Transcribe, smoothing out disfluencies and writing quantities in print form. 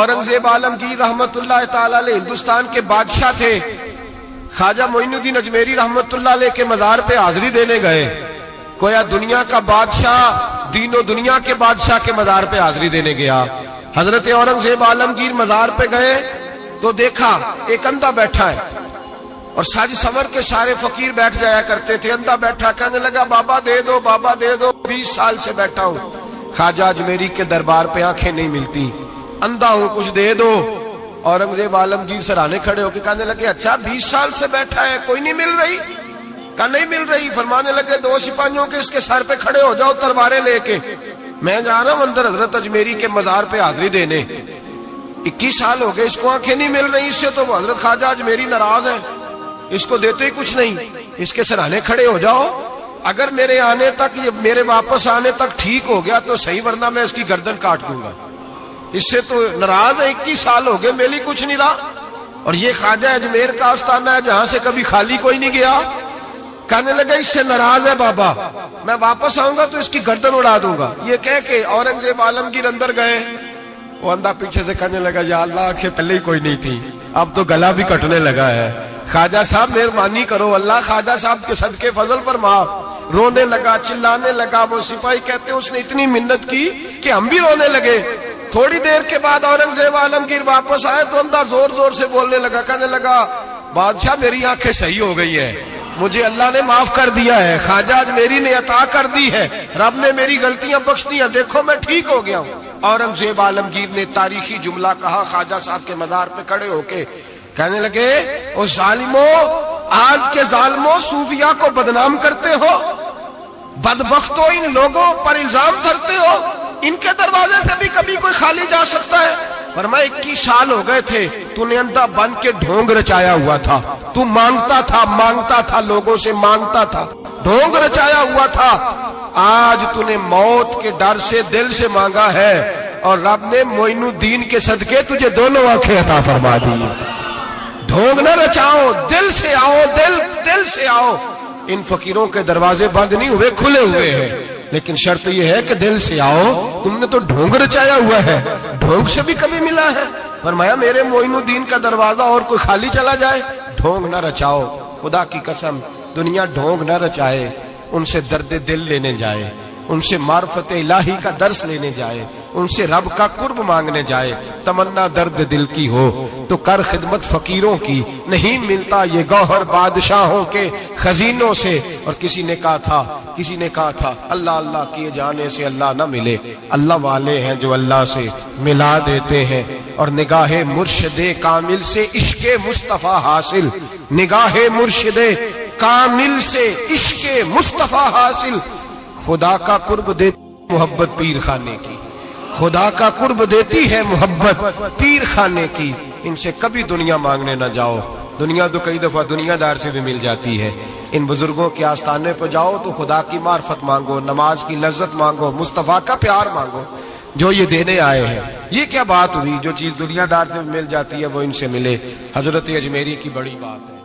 औरंगजेब आलमगीर रहमतुल्लाह ताला अलैह हिंदुस्तान के बादशाह थे। ख्वाजा मोइनुद्दीन अजमेरी रहमतुल्लाह अलैह के मजार पे हाजिरी देने गए। कोया दुनिया का बादशाह दीनो दुनिया के बादशाह के मजार पे हाजिरी देने गया। हजरत औरंगजेब आलमगीर मजार पे गए तो देखा एक अंधा बैठा है और साज समर के सारे फकीर बैठ जाया करते थे। अंधा बैठा, कहने लगा बाबा दे दो, बाबा दे दो, 20 साल से बैठा हूं, ख्वाजा अजमेरी के दरबार पे आंखें नहीं मिलती, अंधा हूं, कुछ दे दो। औरंगजेब आलमगीर सराहने खड़े होकर कहने लगे अच्छा 20 साल से बैठा है, कोई नहीं मिल रही? कहा नहीं मिल रही। फरमाने लगे 2 सिपाहियों के इसके सर पे खड़े हो जाओ तलवारें लेके, मैं जा रहा हूं अंदर हजरत अजमेरी के मजार पे हाजिरी देने। 21 साल हो गए, इसको आंखें नहीं मिल रही, इससे तो हजरत ख्वाजा अजमेरी नाराज है, इसको देते ही कुछ नहीं, इसके सराहने खड़े हो जाओ, अगर मेरे आने तक, मेरे वापस आने तक ठीक हो गया तो सही, वरना मैं इसकी गर्दन काट दूंगा। इससे तो नाराज है, 21 साल हो गए, मेली कुछ नहीं रहा। और ये ख्वाजा अजमेर का आस्थाना है जहां से कभी खाली कोई नहीं गया। कहने लगे इससे नाराज है बाबा, मैं वापस आऊंगा तो इसकी गर्दन उड़ा दूंगा। ये कह के औरंगजेब आलमगीर अंदर गए। वो अंधा पीछे से कहने लगा या अल्लाह, आंखें पहले ही कोई नहीं थी, अब तो गला भी कटने लगा है, ख्वाजा साहब मेहरबानी करो, अल्लाह ख्वाजा साहब के सदके फजल पर माफ। रोने लगा, चिल्लाने लगा। वो सिपाही कहते उसने इतनी मिन्नत की कि हम भी रोने लगे। थोड़ी देर के बाद औरंगजेब आलमगीर वापस आए तो अंदर जोर जोर से बोलने लगा, कहने लगा बादशाह मेरी आंखें सही हो गई है, मुझे अल्लाह ने माफ कर दिया है, ख्वाजा अजमेरी ने अता कर दी है, रब ने मेरी गलतियां बख्श दी हैं, देखो मैं ठीक हो गया हूं। औरंगजेब आलमगीर ने तारीखी जुमला कहा ख्वाजा साहब के मजार पे खड़े होके, कहने लगे ओ जालिमो, आज के जालिमो सूफिया को बदनाम करते हो, बदबख्तो इन लोगों पर इल्जाम धरते हो, इनके दरवाजे से भी कभी कोई खाली जा सकता है? फरमाया 21 साल हो गए थे, तूने अंधा बन के ढोंग रचाया हुआ था, तू मांगता था, लोगों से मांगता था, ढोंग रचाया हुआ था। आज तूने मौत के डर से दिल से मांगा है और रब ने मोइनुद्दीन के सदके तुझे दोनों आंखें अता फरमा दी। ढोंग न रचाओ, दिल से आओ, दिल से आओ। इन फकीरों के दरवाजे बंद नहीं हुए, खुले हुए हैं, लेकिन शर्त यह है कि दिल से आओ। तुमने तो ढोंग रचाया हुआ है, ढोंग से भी कभी मिला है? फरमाया मेरे मोइनुद्दीन का दरवाजा और कोई खाली चला जाए, ढोंग न रचाओ। खुदा की कसम दुनिया ढोंग न रचाए, उनसे दर्द दिल लेने जाए, उनसे मार्फत इलाही का दर्स लेने जाए, उनसे रब का कुर्ब मांगने जाए। तमन्ना दर्द दिल की हो तो कर खिदमत फकीरों की, नहीं मिलता ये गौहर बादशाहों के खजीनों से। और किसी ने कहा था अल्लाह अल्लाह किए जाने से अल्लाह ना मिले, अल्लाह वाले हैं जो अल्लाह से मिला देते हैं। और निगाहे मुर्शिदे कामिल से इश्के मुस्तफा हासिल, निगाहे मुर्शिदे कामिल से इश्के मुस्तफा हासिल। खुदा का कुर्ब देती मोहब्बत पीर खाने की, खुदा का कुर्ब देती है मोहब्बत पीर खाने की। इनसे कभी दुनिया मांगने ना जाओ, दुनिया तो कई दफा दुनियादार से भी मिल जाती है। इन बुजुर्गों के आस्थाने पर जाओ तो खुदा की मार्फत मांगो, नमाज की लज्जत मांगो, मुस्तफा का प्यार मांगो जो ये देने आए हैं। ये क्या बात हुई, जो चीज दुनियादार से मिल जाती है वो इनसे मिले। हजरत अजमेरी की बड़ी बात है।